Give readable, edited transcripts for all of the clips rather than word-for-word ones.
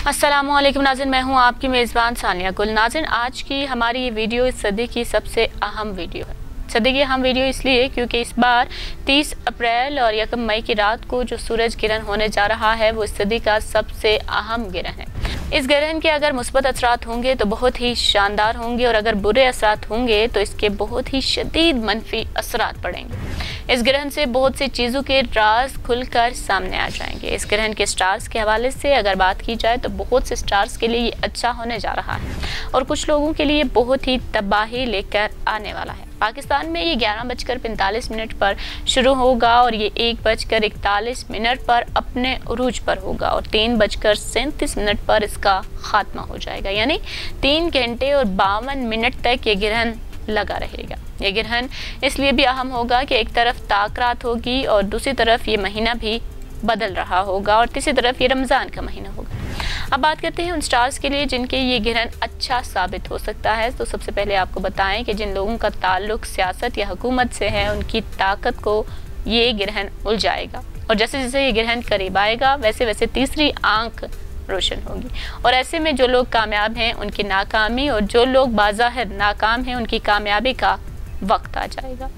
अस्सलामुअलैकुम नाज़रीन, मैं हूं आपकी मेज़बान सानिया गुल। नाज़रीन, आज की हमारी ये वीडियो इस सदी की सबसे अहम वीडियो है। सदी की अहम वीडियो इसलिए क्योंकि इस बार 30 अप्रैल और 1 मई की रात को जो सूरज ग्रहण होने जा रहा है वो इस सदी का सबसे अहम ग्रहण है। इस ग्रहण के अगर मुस्बत असरात होंगे तो बहुत ही शानदार होंगे और अगर बुरे असरात होंगे तो इसके बहुत ही शदीद मनफी असरात पड़ेंगे। इस ग्रहण से बहुत सी चीज़ों के राज खुलकर सामने आ जाएंगे। इस ग्रहण के स्टार्स के हवाले से अगर बात की जाए तो बहुत से स्टार्स के लिए ये अच्छा होने जा रहा है और कुछ लोगों के लिए बहुत ही तबाही लेकर आने वाला है। पाकिस्तान में ये 11:45 पर शुरू होगा और ये 1:41 पर अपने उरूज पर होगा और 3:37 पर इसका खात्मा हो जाएगा। यानी 3 घंटे और 52 मिनट तक ये ग्रहण लगा रहेगा। ये ग्रहण इसलिए भी अहम होगा कि एक तरफ ताक रात होगी और दूसरी तरफ ये महीना भी बदल रहा होगा और तीसरी तरफ ये रमज़ान का महीना होगा। अब बात करते हैं उन स्टार्स के लिए जिनके ये ग्रहण अच्छा साबित हो सकता है। तो सबसे पहले आपको बताएं कि जिन लोगों का ताल्लुक सियासत या हुकूमत से है उनकी ताकत को ये ग्रहण उलझाएगा और जैसे जैसे ये ग्रहण करीब आएगा वैसे वैसे तीसरी आंख रोशन होगी और ऐसे में जो लोग कामयाब हैं उनकी नाकामी और जो लोग बाज़ाहिर नाकाम हैं उनकी कामयाबी का वक्त आ जाएगा।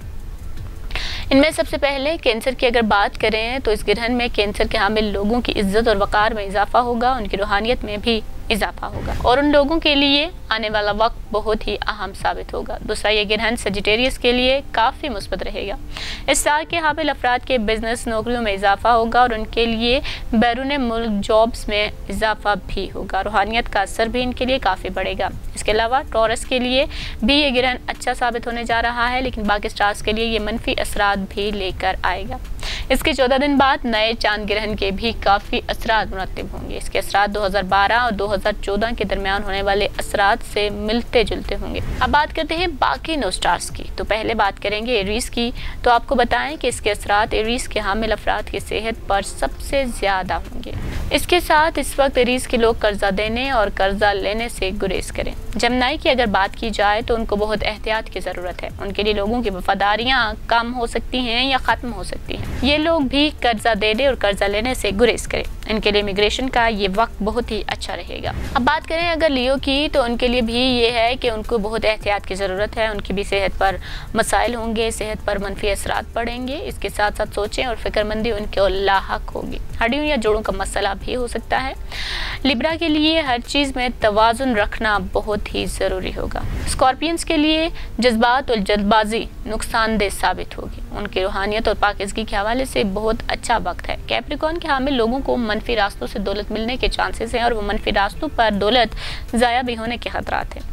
इनमें सबसे पहले कैंसर की अगर बात करें तो इस ग्रहण में कैंसर के हामिल लोगों की इज्जत और वक़ार में इजाफा होगा, उनकी रूहानियत में भी इजाफा होगा और उन लोगों के लिए आने वाला वक्त बहुत ही अहम साबित होगा। दूसरा, ये ग्रहण सजिटेरियस के लिए काफ़ी मुस्बत रहेगा। इस साल के हामिल अफराद के बिजनेस नौकरियों में इजाफा होगा और उनके लिए बैरून मुल्क जॉब्स में इजाफा भी होगा। रूहानियत का असर भी इनके लिए काफ़ी बढ़ेगा। इसके अलावा टॉरस के लिए भी ये ग्रहण अच्छा साबित होने जा रहा है, लेकिन बाकी स्टार्स के लिए ये मनफी असरात भी लेकर आएगा। इसके 14 दिन बाद नए चांद ग्रहण के भी काफ़ी असरात मुरतब होंगे। इसके असरात 2012 और 2014 के दरमियान होने वाले असरात से मिलते जुलते होंगे। अब बात करते हैं बाकी 9 स्टार्स की। तो पहले बात करेंगे एरीज की। तो आपको बताएं कि इसके असरात एरीज के हामिल अफराद की सेहत पर सबसे ज़्यादा होंगे। इसके साथ इस वक्त एरीज के लोग कर्जा देने और कर्जा लेने से गुरेज करें। जमनाई की अगर बात की जाए तो उनको बहुत एहतियात की ज़रूरत है। उनके लिए लोगों की वफादारियाँ कम हो सकती हैं या ख़त्म हो सकती हैं। ये लोग भी कर्जा देने और कर्जा लेने से गुरेज करें। इनके लिए इमिग्रेशन का ये वक्त बहुत ही अच्छा रहेगा। अब बात करें अगर लियो की तो उनके लिए भी ये है कि उनको बहुत एहतियात की ज़रूरत है। उनकी भी सेहत पर मसाइल होंगे, सेहत पर मनफी असरात पड़ेंगे। इसके साथ साथ सोचें और फिक्रमंदी उनको लाहक होगी। हड्डियों या जोड़ों का मसला भी हो सकता है। लिब्रा के लिए हर चीज़ में तवाज़ुन रखना बहुत ही ज़रूरी होगा। स्कॉर्पियंस के लिए जज्बात और जल्दबाजी नुकसानदेह साबित होगी। उनकी रूहानियत और पाकिज़गी के हवाले से बहुत अच्छा वक्त है। कैप्रिकॉर्न के हामिल लोगों को मनफी रास्तों से दौलत मिलने के चांसेस हैं और वो मनफी रास्तों पर दौलत ज़ाया भी होने के खतरात हैं।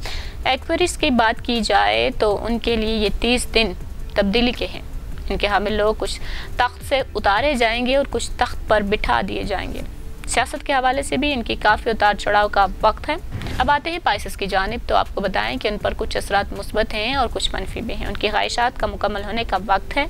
एक्वेरियस की बात की जाए तो उनके लिए ये 30 दिन तब्दीली के हैं। इनके हामिल लोग कुछ तख्त से उतारे जाएंगे और कुछ तख्त पर बिठा दिए जाएंगे। सियासत के हवाले से भी इनकी काफ़ी उतार चढ़ाव का वक्त है। अब आते हैं पाइसेस की जानिब। तो आपको बताएं कि उन पर कुछ असरात मुस्बत हैं और कुछ मनफी भी हैं। उनकी ख्वाहिशात का मुकम्मल होने का वक्त है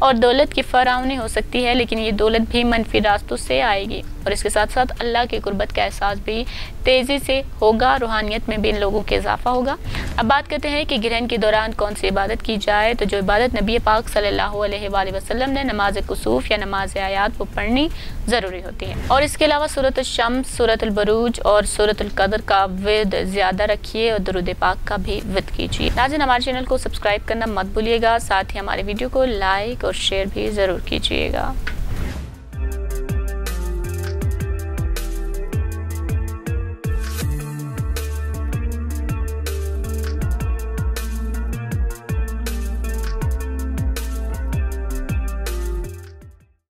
और दौलत की फरावनी हो सकती है, लेकिन ये दौलत भी मनफी रास्तों से आएगी और इसके साथ साथ अल्लाह की कुर्बत का एहसास भी तेज़ी से होगा। रूहानियत में भी इन लोगों के इजाफा होगा। अब बात करते हैं कि ग्रहण के दौरान कौन सी इबादत की जाए। तो जो इबादत नबी पाक सल्लल्लाहु अलैहि वसल्लम ने नमाज कुसूफ या नमाज आयात वो पढ़नी ज़रूरी होती है और इसके अलावा सूरत शम्स, सूरत बुरूज और सूरत कदर का विद ज़्यादा रखिए और दुरूद पाक का भी विद कीजिए। नाज़रीन, हमारे चैनल को सब्सक्राइब करना मत भूलिएगा। साथ ही हमारे वीडियो को लाइक और शेयर भी ज़रूर कीजिएगा।